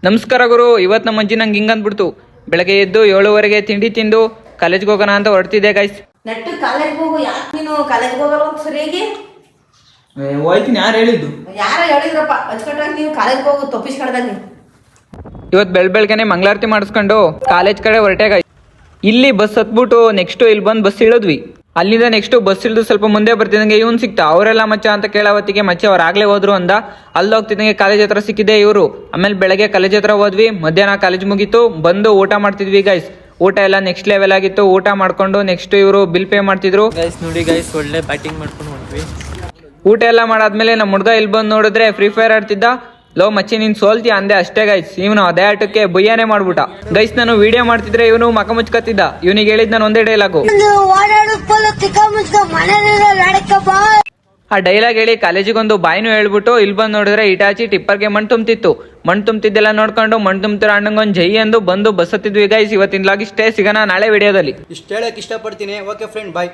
ನಮಸ್ಕಾರ ಗುರು. ಇವತ್ತು ನಮ್ಮ ಅಜ್ಜಿ ನಂಗೆ ಹಿಂಗೆ ಅಂದ್ಬಿಡ್ತು. ಬೆಳಗ್ಗೆ ಎದ್ದು 7:15 ತಿಂಡಿ ತಿಂದು ಕಾಲೇಜ್ಗೆ ಹೋಗೋಣ ಅಂತ ಹೊರಟಿದ್ದೆ ಗೈಸ್. ನೆಟ್ಟು ಕಾಲೇಜ್ಗೆ ಹೋಗು. ಯಾಕೆ ನೀನು ಕಾಲೇಜ್ಗೆ ಹೋಗಲ್ಲ ಸರಿಯಾಗಿ? ಹೋಯ್ತೀನಿ. ಯಾರು ಹೇಳಿದ್ದು? ಯಾರ ಹೇಳಿದ್ರಪ್ಪ? ಹಚ್ಕೊಂಡಾಗ ನೀವು ಕಾಲೇಜ್ಗೆ ಹೋಗು ತಪ್ಪಿಸ್ಕೊಳ್ದಂಗೆ. ಇವತ್ತು ಬೆಳಗ್ಗೆನೆ ಮಂಗಳಾರತಿ ಮಾಡಿಸ್ಕೊಂಡು ಕಾಲೇಜ್ ಕಡೆ ಹೊರಟೆ ಗೈಸ್. ಇಲ್ಲಿ ಬಸ್ ಹತ್ಬಿಟ್ಟು ನೆಕ್ಸ್ಟ್ ಇಲ್ಲಿ ಬಂದು ಬಸ್ ಇಳಿದ್ವಿ. ಅಲ್ಲಿಂದ ನೆಕ್ಸ್ಟ್ ಬಸ್ ಇಳಿದು ಸ್ವಲ್ಪ ಮುಂದೆ ಬರ್ತಿದ್ದಂಗೆ ಇವ್ನು ಸಿಕ್ತಾ. ಅವರೆಲ್ಲ ಮಚ್ಚ ಅಂತ ಕೇಳೋವತ್ತಿಗೆ ಮಚ್ಚ ಅವ್ರು ಆಗ್ಲೇ ಹೋದ್ರು ಅಂದ. ಅಲ್ಲಿ ಹೋಗ್ತಿದ್ದಂಗೆ ಕಾಲೇಜ್ ಹತ್ರ ಸಿಕ್ಕಿದೆ ಇವರು. ಆಮೇಲೆ ಬೆಳಗ್ಗೆ ಕಾಲೇಜ್ ಹತ್ರ ಹೋದ್ವಿ. ಮಧ್ಯಾಹ್ನ ಕಾಲೇಜ್ ಮುಗೀತು. ಬಂದು ಊಟ ಮಾಡ್ತಿದ್ವಿ ಗೈಸ್. ಊಟ ಎಲ್ಲ ನೆಕ್ಸ್ಟ್ ಲೆವೆಲ್ ಆಗಿತ್ತು. ಊಟ ಮಾಡ್ಕೊಂಡು ನೆಕ್ಸ್ಟ್ ಇವರು ಬಿಲ್ ಪೇ ಮಾಡ್ತಿದ್ರು ಗೈಸ್. ನೋಡಿ ಗೈಸ್, ಒಳ್ಳೆ ಬ್ಯಾಟಿಂಗ್ ಮಾಡ್ಕೊಂಡು ಹೊಂಟ್ವಿ. ಊಟ ಎಲ್ಲ ಮಾಡಾದ್ಮೇಲೆ ನಮ್ಮ ಹುಡುಗ ಇಲ್ಲಿ ಬಂದು ನೋಡಿದ್ರೆ ಫ್ರೀ ಫೈರ್ ಆಡ್ತಿದ್ದ. ಲೋ ಮಚ್ಚಿ ನೀನ್ ಸೋಲ್ತಿ ಅಂದೆ ಅಷ್ಟೇ ಗೈಸ್. ಇವನು ಅದೇ ಆಟಕ್ಕೆ ಬುಯ್ಯಾನೆ ಮಾಡ್ಬಿಟ್ಟ ಗೈಸ್. ನಾನು ವಿಡಿಯೋ ಮಾಡ್ತಿದ್ರೆ ಇವನು ಮಕ ಮುಚ್ಕತ್ತಿದ್ದ. ಇವನಿಗೆ ಹೇಳಿದ್ ನಾನು ಒಂದೇ ಡೈಲಾಗು. ಆ ಡೈಲಾಗ್ ಹೇಳಿ ಕಾಲೇಜಿಗೊಂದು ಬಾಯ್ನು ಹೇಳ್ಬಿಟ್ಟು ಇಲ್ಲಿ ಬಂದು ನೋಡಿದ್ರೆ ಇಟಾಚಿ ಟಿಪ್ಪರ್ಗೆ ಮಣ್ಣು ತುಂಬ್ತಿತ್ತು. ಮಣ್ಣು ತುಂಬ್ತಿದ್ದೆಲ್ಲ ನೋಡ್ಕೊಂಡು ಮಣ್ಣು ತುಂಬ್ತಿರೋ ಅಣ್ಣಂಗೊಂದು ಜೈ ಎಂದು ಬಂದು ಬಸ್ ಹತ್ತಿದ್ವಿ ಗೈಸ್. ಇವತ್ತಿನ ಲಾಗ್ ಇಷ್ಟೇ. ಸಿಗೋಣ ನಾಳೆ ವಿಡಿಯೋದಲ್ಲಿ. ಇಷ್ಟು ಹೇಳಕ್ ಇಷ್ಟಪಡ್ತೀನಿ. ಓಕೆ ಫ್ರೆಂಡ್, ಬಾಯ್.